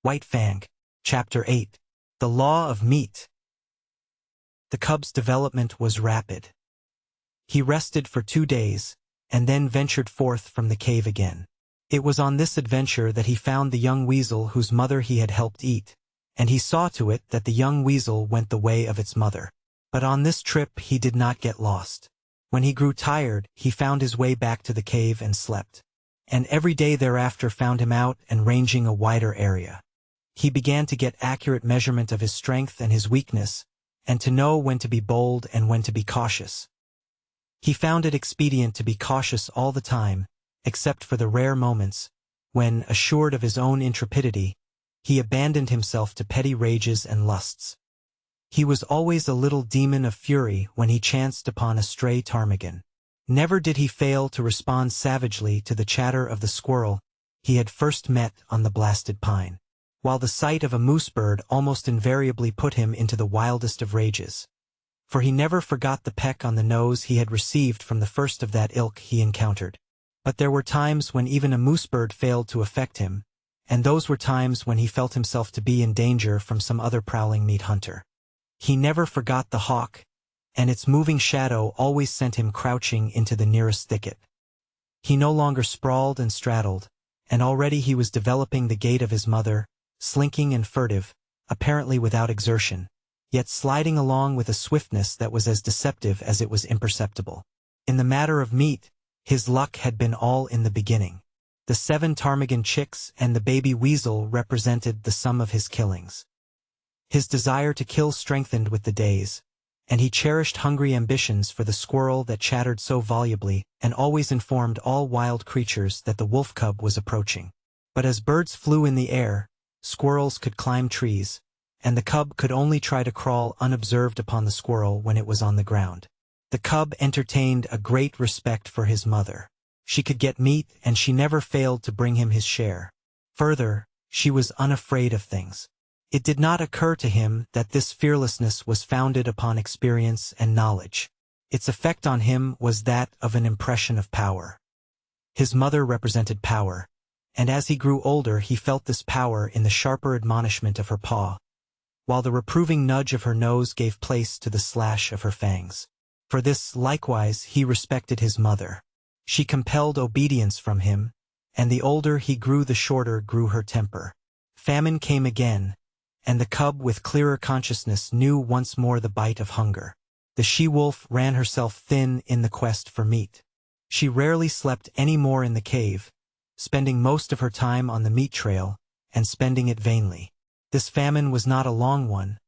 White Fang. Chapter 8. The Law of Meat. The cub's development was rapid. He rested for 2 days, and then ventured forth from the cave again. It was on this adventure that he found the young weasel whose mother he had helped eat, and he saw to it that the young weasel went the way of its mother. But on this trip he did not get lost. When he grew tired, he found his way back to the cave and slept. And every day thereafter found him out and ranging a wider area. He began to get accurate measurement of his strength and his weakness, and to know when to be bold and when to be cautious. He found it expedient to be cautious all the time, except for the rare moments, when, assured of his own intrepidity, he abandoned himself to petty rages and lusts. He was always a little demon of fury when he chanced upon a stray ptarmigan. Never did he fail to respond savagely to the chatter of the squirrel he had first met on the blasted pine, while the sight of a moose bird almost invariably put him into the wildest of rages. For he never forgot the peck on the nose he had received from the first of that ilk he encountered. But there were times when even a moose bird failed to affect him, and those were times when he felt himself to be in danger from some other prowling meat hunter. He never forgot the hawk, and its moving shadow always sent him crouching into the nearest thicket. He no longer sprawled and straddled, and already he was developing the gait of his mother, slinking and furtive, apparently without exertion, yet sliding along with a swiftness that was as deceptive as it was imperceptible. In the matter of meat, his luck had been all in the beginning. The 7 ptarmigan chicks and the baby weasel represented the sum of his killings. His desire to kill strengthened with the days, and he cherished hungry ambitions for the squirrel that chattered so volubly and always informed all wild creatures that the wolf cub was approaching. But as birds flew in the air, squirrels could climb trees, and the cub could only try to crawl unobserved upon the squirrel when it was on the ground. The cub entertained a great respect for his mother. She could get meat, and she never failed to bring him his share. Further, she was unafraid of things. It did not occur to him that this fearlessness was founded upon experience and knowledge. Its effect on him was that of an impression of power. His mother represented power, and as he grew older he felt this power in the sharper admonishment of her paw, while the reproving nudge of her nose gave place to the slash of her fangs. For this, likewise, he respected his mother. She compelled obedience from him, and the older he grew the shorter grew her temper. Famine came again, and the cub with clearer consciousness knew once more the bite of hunger. The she-wolf ran herself thin in the quest for meat. She rarely slept any more in the cave, spending most of her time on the meat trail, and spending it vainly. This famine was not a long one,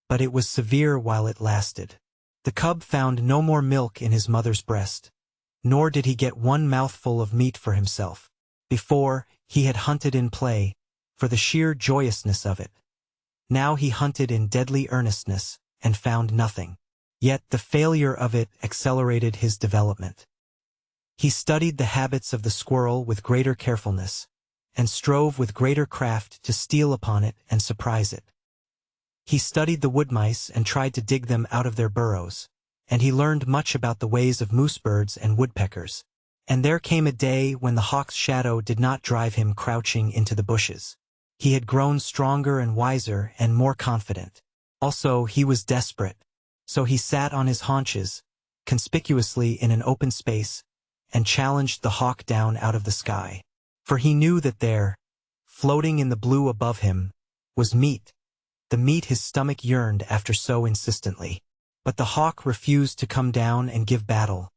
but it was severe while it lasted. The cub found no more milk in his mother's breast, nor did he get one mouthful of meat for himself. Before, he had hunted in play, for the sheer joyousness of it. Now he hunted in deadly earnestness, and found nothing. Yet the failure of it accelerated his development. He studied the habits of the squirrel with greater carefulness, and strove with greater craft to steal upon it and surprise it. He studied the woodmice and tried to dig them out of their burrows, and he learned much about the ways of moose birds and woodpeckers. And there came a day when the hawk's shadow did not drive him crouching into the bushes. He had grown stronger and wiser and more confident. Also, he was desperate, so he sat on his haunches, conspicuously in an open space, and challenged the hawk down out of the sky. For he knew that there, floating in the blue above him, was meat, the meat his stomach yearned after so insistently. But the hawk refused to come down and give battle,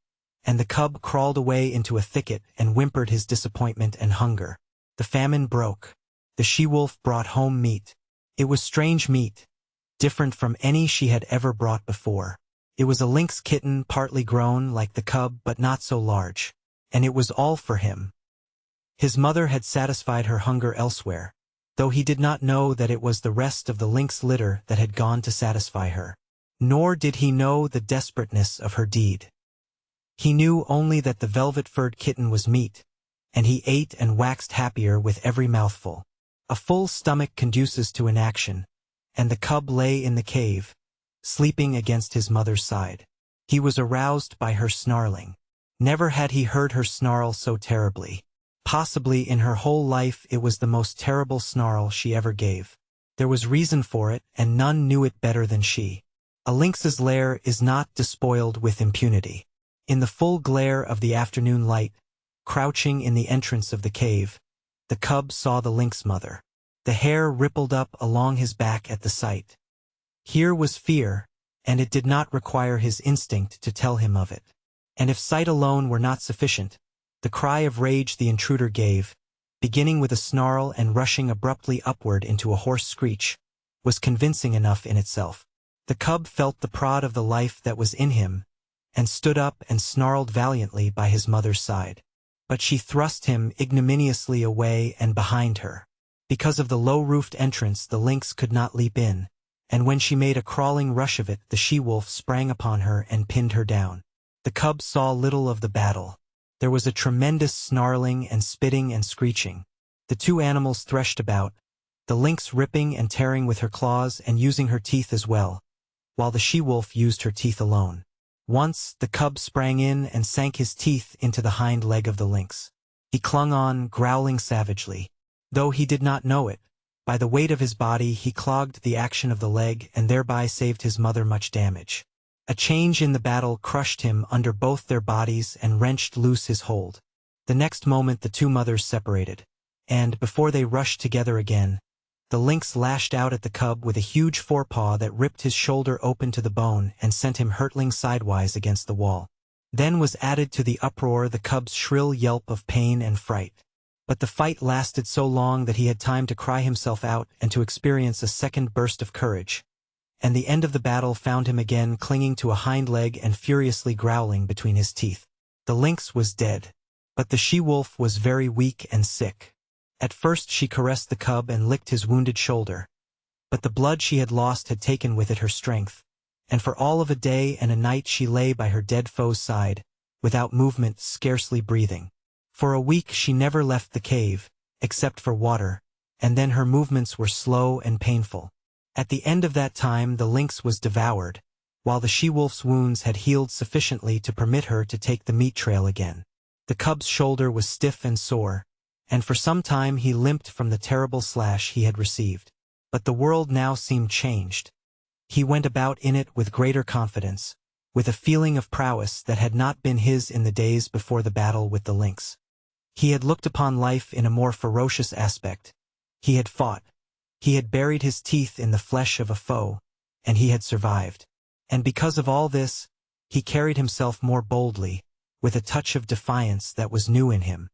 and the cub crawled away into a thicket and whimpered his disappointment and hunger. The famine broke. The she-wolf brought home meat. It was strange meat, different from any she had ever brought before. It was a lynx kitten partly grown like the cub but not so large, and it was all for him. His mother had satisfied her hunger elsewhere, though he did not know that it was the rest of the lynx litter that had gone to satisfy her. Nor did he know the desperateness of her deed. He knew only that the velvet-furred kitten was meat, and he ate and waxed happier with every mouthful. A full stomach conduces to inaction, and the cub lay in the cave, sleeping against his mother's side. He was aroused by her snarling. Never had he heard her snarl so terribly. Possibly in her whole life it was the most terrible snarl she ever gave. There was reason for it, and none knew it better than she. A lynx's lair is not despoiled with impunity. In the full glare of the afternoon light, crouching in the entrance of the cave, the cub saw the lynx mother. The hair rippled up along his back at the sight. Here was fear, and it did not require his instinct to tell him of it. And if sight alone were not sufficient, the cry of rage the intruder gave, beginning with a snarl and rushing abruptly upward into a hoarse screech, was convincing enough in itself. The cub felt the prod of the life that was in him, and stood up and snarled valiantly by his mother's side. But she thrust him ignominiously away and behind her. Because of the low-roofed entrance the lynx could not leap in, and when she made a crawling rush of it the she-wolf sprang upon her and pinned her down. The cub saw little of the battle. There was a tremendous snarling and spitting and screeching. The two animals threshed about, the lynx ripping and tearing with her claws and using her teeth as well, while the she-wolf used her teeth alone. Once, the cub sprang in and sank his teeth into the hind leg of the lynx. He clung on, growling savagely. Though he did not know it, by the weight of his body he clogged the action of the leg and thereby saved his mother much damage. A change in the battle crushed him under both their bodies and wrenched loose his hold. The next moment the two mothers separated, and, before they rushed together again, the lynx lashed out at the cub with a huge forepaw that ripped his shoulder open to the bone and sent him hurtling sidewise against the wall. Then was added to the uproar the cub's shrill yelp of pain and fright. But the fight lasted so long that he had time to cry himself out and to experience a second burst of courage. And the end of the battle found him again clinging to a hind leg and furiously growling between his teeth. The lynx was dead, but the she-wolf was very weak and sick. At first she caressed the cub and licked his wounded shoulder, but the blood she had lost had taken with it her strength, and for all of a day and a night she lay by her dead foe's side, without movement, scarcely breathing. For a week she never left the cave, except for water, and then her movements were slow and painful. At the end of that time the lynx was devoured, while the she-wolf's wounds had healed sufficiently to permit her to take the meat trail again. The cub's shoulder was stiff and sore, and for some time he limped from the terrible slash he had received. But the world now seemed changed. He went about in it with greater confidence, with a feeling of prowess that had not been his in the days before the battle with the lynx. He had looked upon life in a more ferocious aspect. He had fought. He had buried his teeth in the flesh of a foe, and he had survived. And because of all this, he carried himself more boldly, with a touch of defiance that was new in him.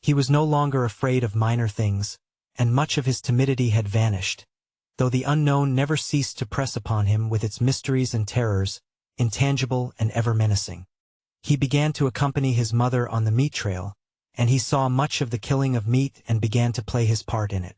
He was no longer afraid of minor things, and much of his timidity had vanished, though the unknown never ceased to press upon him with its mysteries and terrors, intangible and ever menacing. He began to accompany his mother on the meat trail, and he saw much of the killing of meat and began to play his part in it.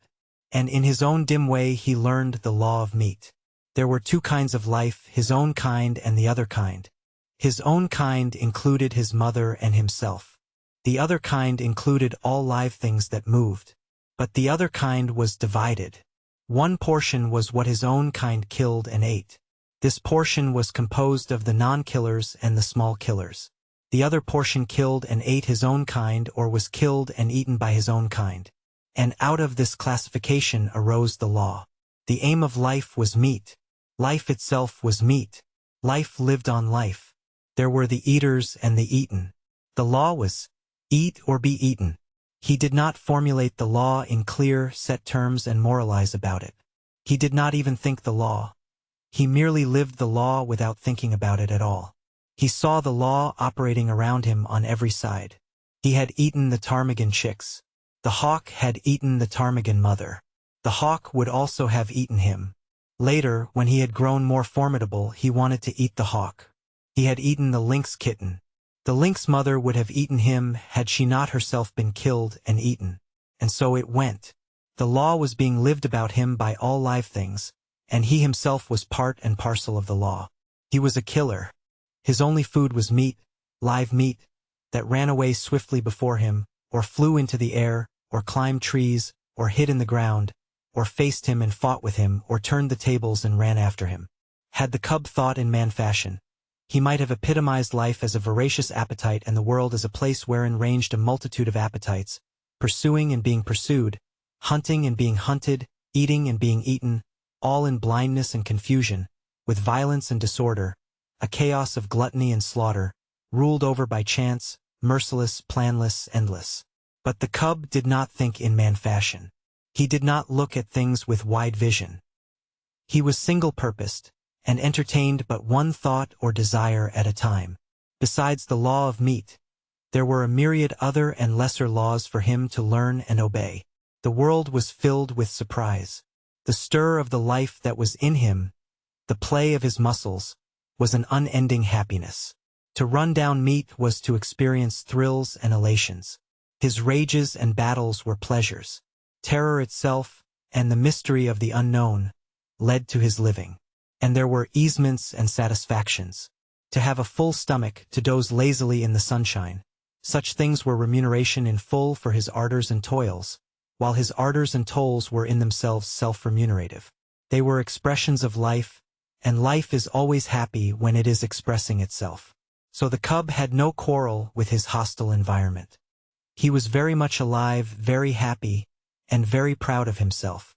And in his own dim way he learned the law of meat. There were two kinds of life, his own kind and the other kind. His own kind included his mother and himself. The other kind included all live things that moved. But the other kind was divided. One portion was what his own kind killed and ate. This portion was composed of the non-killers and the small killers. The other portion killed and ate his own kind or was killed and eaten by his own kind. And out of this classification arose the law. The aim of life was meat. Life itself was meat. Life lived on life. There were the eaters and the eaten. The law was, eat or be eaten. He did not formulate the law in clear, set terms and moralize about it. He did not even think the law. He merely lived the law without thinking about it at all. He saw the law operating around him on every side. He had eaten the ptarmigan chicks. The hawk had eaten the ptarmigan mother. The hawk would also have eaten him. Later, when he had grown more formidable, he wanted to eat the hawk. He had eaten the lynx kitten. The lynx mother would have eaten him had she not herself been killed and eaten. And so it went. The law was being lived about him by all live things, and he himself was part and parcel of the law. He was a killer. His only food was meat, live meat, that ran away swiftly before him, or flew into the air, or climbed trees, or hid in the ground, or faced him and fought with him, or turned the tables and ran after him. Had the cub thought in man fashion, He might have epitomized life as a voracious appetite and the world as a place wherein ranged a multitude of appetites, pursuing and being pursued, hunting and being hunted, eating and being eaten, all in blindness and confusion, with violence and disorder, a chaos of gluttony and slaughter, ruled over by chance, merciless, planless, endless. But the cub did not think in man fashion. He did not look at things with wide vision. He was single-purposed, and entertained but one thought or desire at a time. Besides the law of meat, there were a myriad other and lesser laws for him to learn and obey. The world was filled with surprise. The stir of the life that was in him, the play of his muscles, was an unending happiness. To run down meat was to experience thrills and elations. His rages and battles were pleasures. Terror itself, and the mystery of the unknown, led to his living. And there were easements and satisfactions. To have a full stomach, to doze lazily in the sunshine. Such things were remuneration in full for his ardors and toils, while his ardors and toils were in themselves self-remunerative. They were expressions of life, and life is always happy when it is expressing itself. So the cub had no quarrel with his hostile environment. He was very much alive, very happy, and very proud of himself.